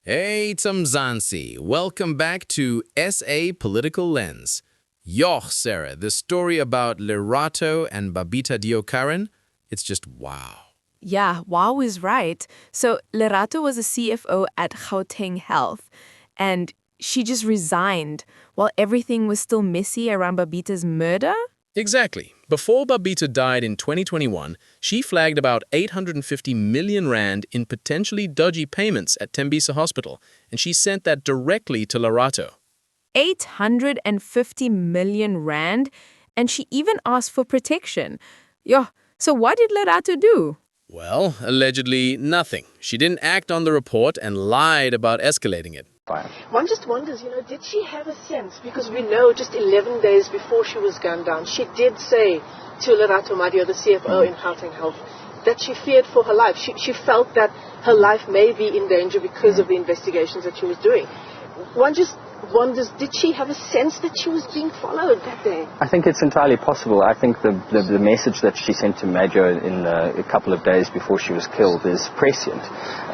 Hey, Mzansi. Welcome back to SA Political Lens. Yoch, Sarah, the story about Lerato and Babita Deokaran, it's just wow. Yeah, wow is right. So Lerato was a CFO at Gauteng Health, and she just resigned while everything was still messy around Babita's murder? Exactly. Before Babita died in 2021, she flagged about 850 million rand in potentially dodgy payments at Tembisa Hospital, and she sent that directly to Lerato. 850 million rand, and she even asked for protection. Yeah, so what did Lerato do? Well, allegedly nothing. She didn't act on the report and lied about escalating it. One just wonders, did she have a sense? Because we know just 11 days before she was gunned down, she did say to Lerato Madio, the CFO in Gauteng Health, that she feared for her life. She felt that her life may be in danger because of the investigations that she was doing. One just wonders, did she have a sense that she was being followed that day? I think it's entirely possible. I think the message that she sent to Majo in a couple of days before she was killed is prescient,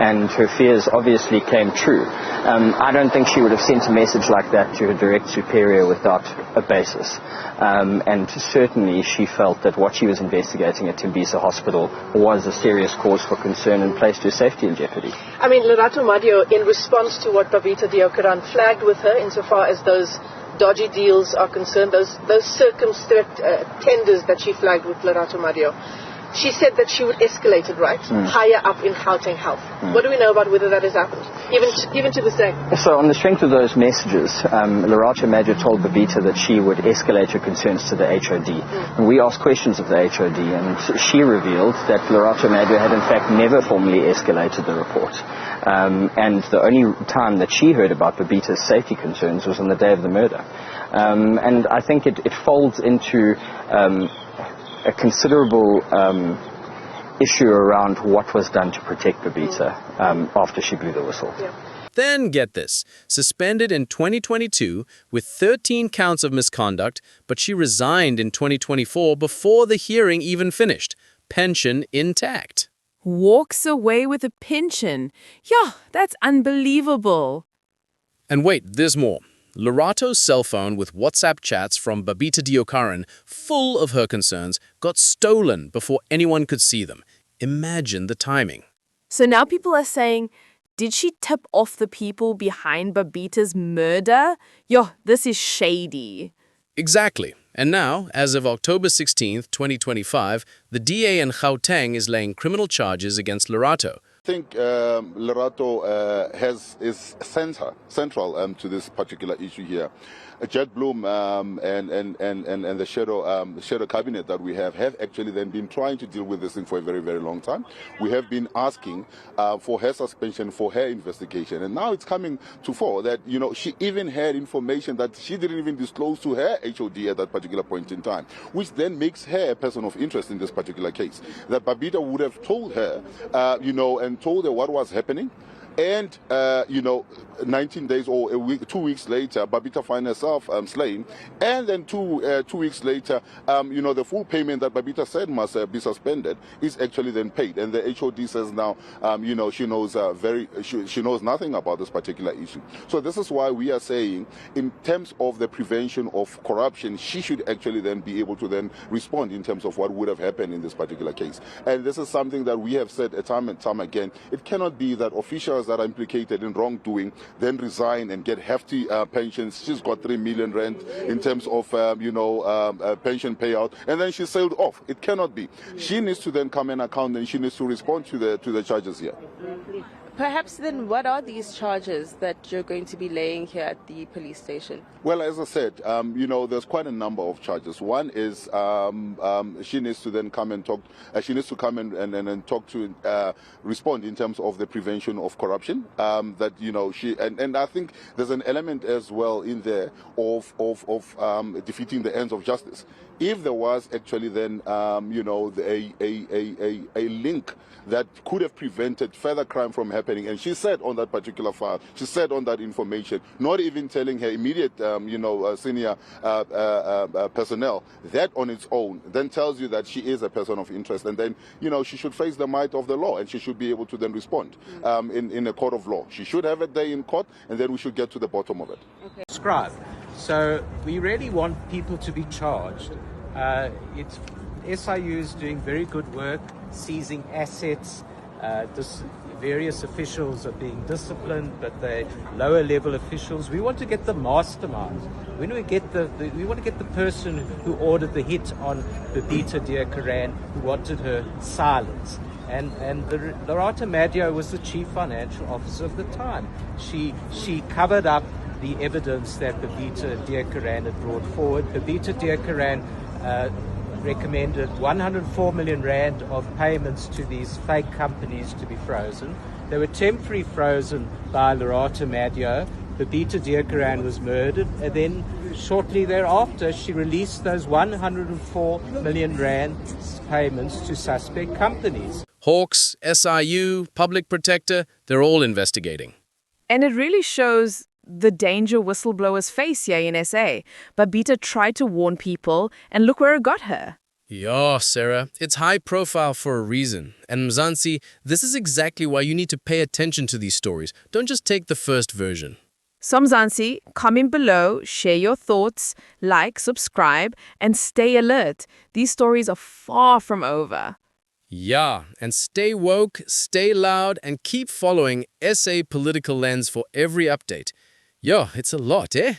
and her fears obviously came true. I don't think she would have sent a message like that to her direct superior without a basis. And certainly she felt that what she was investigating at Tembisa Hospital was a serious cause for concern and placed her safety in jeopardy. I mean, Lerato Madio, in response to what Babita Deokaran flagged with her, insofar as those dodgy deals are concerned, those circumspect tenders that she flagged with Lerato Madio, she said that she would escalate it, right? Higher up in Gauteng Health. What do we know about whether that has happened? Even to this day. So on the strength of those messages, Lerato Majo told Babita that she would escalate her concerns to the HOD. And we asked questions of the HOD, and she revealed that Lerato Majo had in fact never formally escalated the report. And the only time that she heard about Babita's safety concerns was on the day of the murder. And I think it folds into a considerable issue around what was done to protect Babita after she blew the whistle. Yeah. Then get this, suspended in 2022 with 13 counts of misconduct, but she resigned in 2024 before the hearing even finished. Pension intact. Walks away with a pension. Yeah, that's unbelievable. And wait, there's more. Lerato's cell phone with WhatsApp chats from Babita Deokaran, full of her concerns, got stolen before anyone could see them. Imagine the timing. So now people are saying, did she tip off the people behind Babita's murder? Yo, this is shady. Exactly. And now, as of October 16th, 2025, the DA in Gauteng is laying criminal charges against Lerato. I think Lerato is central to this particular issue here. Jet Bloom and the shadow cabinet that we have actually then been trying to deal with this thing for a very, very long time. We have been asking for her suspension, for her investigation, and now it's coming to fore that she even had information that she didn't even disclose to her HOD at that particular point in time, which then makes her a person of interest in this particular case. That Babita would have told her, and told her what was happening. And, 19 days or a week, 2 weeks later, Babita finds herself slain. And then two weeks later, the full payment that Babita said must be suspended is actually then paid. And the HOD says now, she knows she knows nothing about this particular issue. So this is why we are saying, in terms of the prevention of corruption, she should actually then be able to then respond in terms of what would have happened in this particular case. And this is something that we have said time and time again. It cannot be that officials that are implicated in wrongdoing then resign and get hefty pensions. She's got 3 million rand in terms of pension payout, and then she sailed off. It cannot be. She needs to then come and account, and she needs to respond to the charges here. Perhaps then, what are these charges that you're going to be laying here at the police station? Well, as I said, there's quite a number of charges. One is she needs to then come and talk. She needs to come and talk to respond in terms of the prevention of corruption. That she and I think there's an element as well in there of defeating the ends of justice. if there was actually then, a link that could have prevented further crime from happening. And she said on that particular file, she said on that information, not even telling her immediate, senior personnel, that on its own then tells you that she is a person of interest. And then, she should face the might of the law, and she should be able to then respond in a court of law. She should have a day in court, and then we should get to the bottom of it. Okay. Describe. So we really want people to be charged. SIU is doing very good work, seizing assets. Various officials are being disciplined, but they're lower level officials. We want to get the mastermind. When we get we want to get the person who ordered the hit on Babita Deokaran, who wanted her silenced. And Lerato Madio was the chief financial officer of the time. She covered up the evidence that Babita Deokaran had brought forward. Babita Deokaran recommended 104 million rand of payments to these fake companies to be frozen. They were temporarily frozen by Lerato Madio. Babita Deokaran was murdered, and then shortly thereafter she released those 104 million rand payments to suspect companies. Hawks, SIU, Public Protector, they're all investigating. And it really shows the danger whistleblowers face here in SA. Babita tried to warn people, and look where it got her. Yeah, Sarah, it's high profile for a reason. And Mzansi, this is exactly why you need to pay attention to these stories. Don't just take the first version. So Mzansi, comment below, share your thoughts, like, subscribe, and stay alert. These stories are far from over. Yeah, and stay woke, stay loud, and keep following SA Political Lens for every update. Yo, it's a lot, eh?